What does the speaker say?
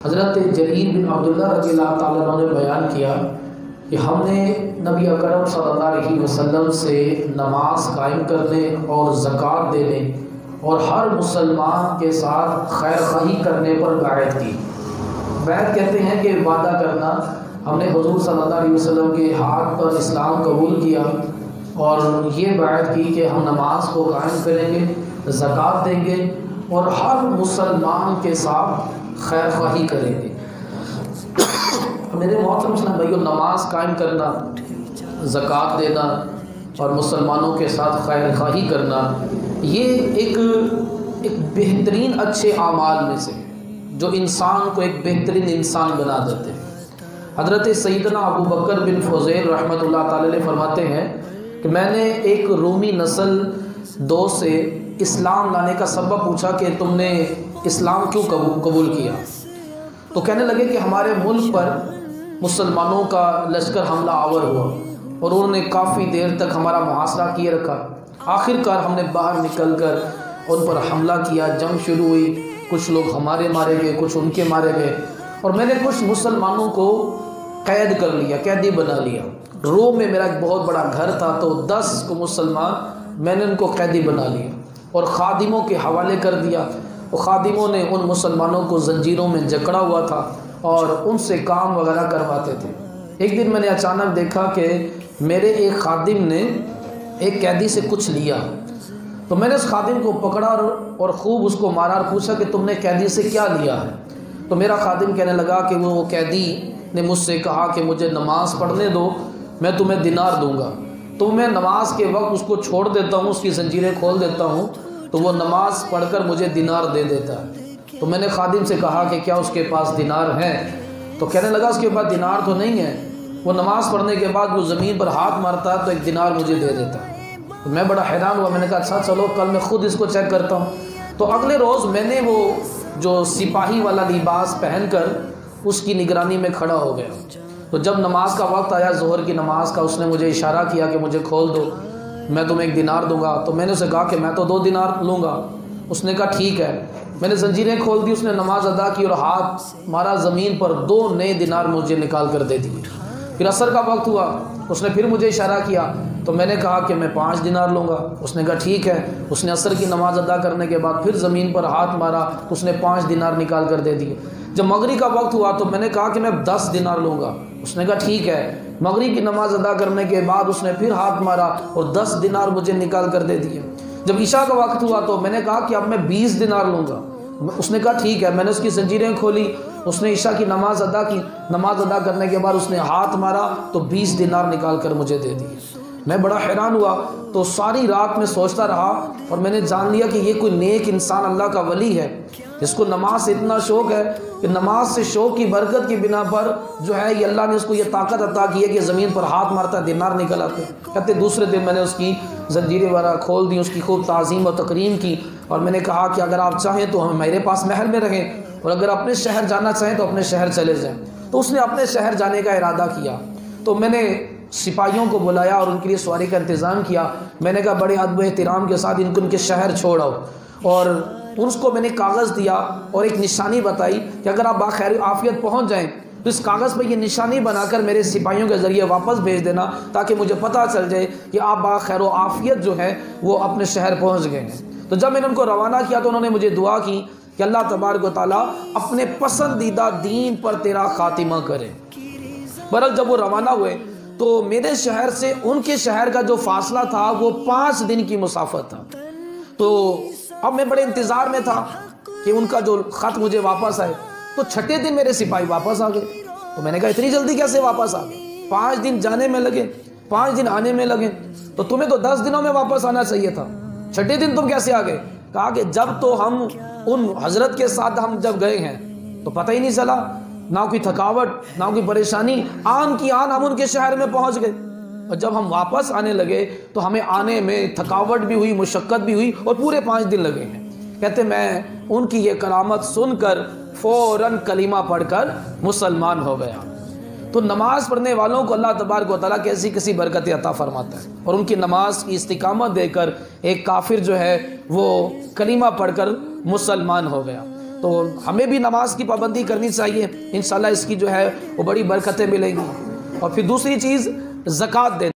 حضرت جریر بن عبداللہ رضی اللہ تعالیٰ عنہ نے بیان کیا کہ ہم نے نبی اکرم صلی اللہ علیہ وسلم سے نماز قائم کرنے اور زکوٰۃ دینے اور ہر مسلمان کے ساتھ خیر خواہی کرنے پر بیعت کی۔ بیعت کہتے ہیں کہ وعدہ کرنا۔ ہم نے حضور صلی اللہ علیہ وسلم کے ہاتھ پر اسلام قبول کیا اور یہ بیعت کی کہ ہم نماز کو قائم کریں گے، زکوٰۃ دیں گے اور ہر مسلمان کے ساتھ خیر خواہی کریں گے۔ میرے محترم اسلام بھائیو، نماز قائم کرنا، زکوٰۃ دینا اور مسلمانوں کے ساتھ خیر خواہی کرنا، یہ ایک بہترین اچھے اعمال میں سے جو انسان کو ایک بہترین انسان بنا دیتے ہیں۔ حضرت سیدنا ابو بکر بن فضیل رحمۃ اللہ تعالی علیہ فرماتے ہیں کہ میں نے ایک رومی نسل دوست سے اسلام لانے کا سبب پوچھا کہ تم نے اسلام کیوں قبول کیا؟ تو کہنے لگے کہ ہمارے ملک پر مسلمانوں کا لشکر حملہ آور ہوا اور انہوں نے کافی دیر تک ہمارا محاصرہ کیے رکھا۔ آخر کار ہم نے باہر نکل کر ان پر حملہ کیا، جنگ شروع ہوئی، کچھ لوگ ہمارے مارے گئے، کچھ ان کے مارے گئے اور میں نے کچھ مسلمانوں کو قید کر لیا، قیدی بنا لیا۔ روم میں میرا ایک بہت بڑا گھر تھا تو 10 کو مسلمان میں نے ان کو قیدی بنا لیا اور خادموں کے حوالے کر دیا۔ وہ خادموں نے ان مسلمانوں کو زنجیروں میں جکڑا ہوا تھا اور ان سے کام وغیرہ کرواتے تھے۔ ایک دن میں نے اچانک دیکھا کہ میرے ایک خادم نے ایک قیدی سے کچھ لیا، تو میں نے اس خادم کو پکڑا اور خوب اس کو مارا اور پوچھا کہ تم نے قیدی سے کیا لیا ہے؟ تو میرا خادم کہنے لگا کہ وہ قیدی نے مجھ سے کہا کہ مجھے نماز پڑھنے دو، میں تمہیں دینار دوں گا۔ تو میں نماز کے وقت اس کو چھوڑ دیتا ہوں، اس کی زنجیریں کھول دیتا ہوں تو وہ نماز پڑھ کر مجھے دینار دے دیتا ہے۔ تو میں نے خادم سے کہا کہ کیا اس کے پاس دینار ہیں؟ تو کہنے لگا اس کے پاس دینار تو نہیں ہے، وہ نماز پڑھنے کے بعد وہ زمین پر ہاتھ مارتا ہے تو ایک دینار مجھے دے دیتا ہے۔ تو میں بڑا حیران ہوا، میں نے کہا اچھا چلو کل میں خود اس کو چیک کرتا ہوں۔ تو اگلے روز میں نے وہ جو سپاہی والا لباس پہن کر اس کی نگرانی میں کھڑا ہو گیا۔ تو جب نماز کا وقت آیا، ظہر کی نماز کا، اس نے مجھے اشارہ کیا کہ مجھے کھول دو، میں تمہیں 1 دینار دوں گا۔ تو میں نے اسے کہا کہ میں تو 2 دینار لوں گا۔ اس نے کہا ٹھیک ہے۔ میں نے زنجیریں کھول دی، اس نے نماز ادا کی اور ہاتھ مارا زمین پر، 2 نئے دینار مجھے نکال کر دے دیے۔ پھر عصر کا وقت ہوا، اس نے پھر مجھے اشارہ کیا تو میں نے کہا کہ میں 5 دینار لوں گا۔ اس نے کہا ٹھیک ہے۔ اس نے عصر کی نماز ادا کرنے کے بعد پھر زمین پر ہاتھ مارا، اس نے 5 دینار نکال کر دے دیے۔ جب مغرب کا وقت ہوا تو میں نے کہا کہ میں 10 دینار لوں گا۔ اس نے کہا ٹھیک ہے۔ مغرب کی نماز ادا کرنے کے بعد اس نے پھر ہاتھ مارا اور 10 دینار مجھے نکال کر دے دیے۔ جب عشاء کا وقت ہوا تو میں نے کہا کہ اب میں 20 دینار لوں گا۔ اس نے کہا ٹھیک ہے۔ میں نے اس کی زنجیریں کھولی، اس نے عشاء کی نماز ادا کی، نماز ادا کرنے کے بعد اس نے ہاتھ مارا تو 20 دینار نکال کر مجھے دے دیے۔ میں بڑا حیران ہوا، تو ساری رات میں سوچتا رہا اور میں نے جان لیا کہ یہ کوئی نیک انسان اللہ کا ولی ہے جس کو نماز سے اتنا شوق ہے کہ نماز سے شوق کی برکت کی بنا پر جو ہے یہ اللہ نے اس کو یہ طاقت عطا کی ہے کہ زمین پر ہاتھ مارتا ہے دینار نکل آتے۔ کہتے دوسرے دن میں نے اس کی زنجیریں وغیرہ کھول دی، اس کی خوب تعظیم و تکریم کی اور میں نے کہا کہ اگر آپ چاہیں تو ہم میرے پاس محل میں رہیں اور اگر اپنے شہر جانا چاہیں تو اپنے شہر چلے جائیں۔ تو اس نے اپنے شہر جانے کا ارادہ کیا، تو میں نے سپاہیوں کو بلایا اور ان کے لیے سواری کا انتظام کیا۔ میں نے کہا بڑے ادب و احترام کے ساتھ ان کے شہر چھوڑ آؤ، اور اس کو میں نے کاغذ دیا اور ایک نشانی بتائی کہ اگر آپ باخیر عافیت پہنچ جائیں تو اس کاغذ پہ یہ نشانی بنا کر میرے سپاہیوں کے ذریعے واپس بھیج دینا تاکہ مجھے پتہ چل جائے کہ آپ باخیر و عافیت جو ہے وہ اپنے شہر پہنچ گئے ہیں۔ تو جب میں نے ان کو روانہ کیا تو انہوں نے مجھے دعا کی کہ اللہ تبارک و تعالیٰ اپنے پسندیدہ دین پر تیرا خاتمہ کرے۔ برحال جب وہ روانہ ہوئے تو میرے شہر سے ان کے شہر کا جو فاصلہ تھا وہ 5 دن کی مسافت تھا۔ تو اب میں بڑے انتظار میں تھا کہ ان کا جو خط مجھے واپس آئے۔ تو 6 دن میرے سپاہی واپس آ گئے۔ تو میں نے کہا اتنی جلدی کیسے واپس آ گئے؟ 5 دن جانے میں لگے، 5 دن آنے میں لگے، تو تمہیں تو 10 دنوں میں واپس آنا چاہیے تھا، 6 دن تم کیسے آ گئے؟ کہا کہ جب تو ہم ان حضرت کے ساتھ ہم جب گئے ہیں تو پتہ ہی نہیں چلا، نہ کوئی تھکاوٹ نہ کوئی پریشانی، آن کی آن ہم ان کے شہر میں پہنچ گئے۔ اور جب ہم واپس آنے لگے تو ہمیں آنے میں تھکاوٹ بھی ہوئی، مشقت بھی ہوئی اور پورے 5 دن لگے ہیں۔ کہتے میں ان کی یہ کرامت سن کر فوراً کلمہ پڑھ کر مسلمان ہو گیا۔ تو نماز پڑھنے والوں کو اللہ تبارک و تعالیٰ کیسی کسی برکت عطا فرماتا ہے، اور ان کی نماز کی استقامت دے کر ایک کافر جو ہے وہ کلمہ پڑھ کر مسلمان ہو گیا۔ تو ہمیں بھی نماز کی پابندی کرنی چاہیے، انشاءاللہ اس کی جو ہے وہ بڑی برکتیں ملیں گی۔ اور پھر دوسری چیز زکوٰۃ دینا۔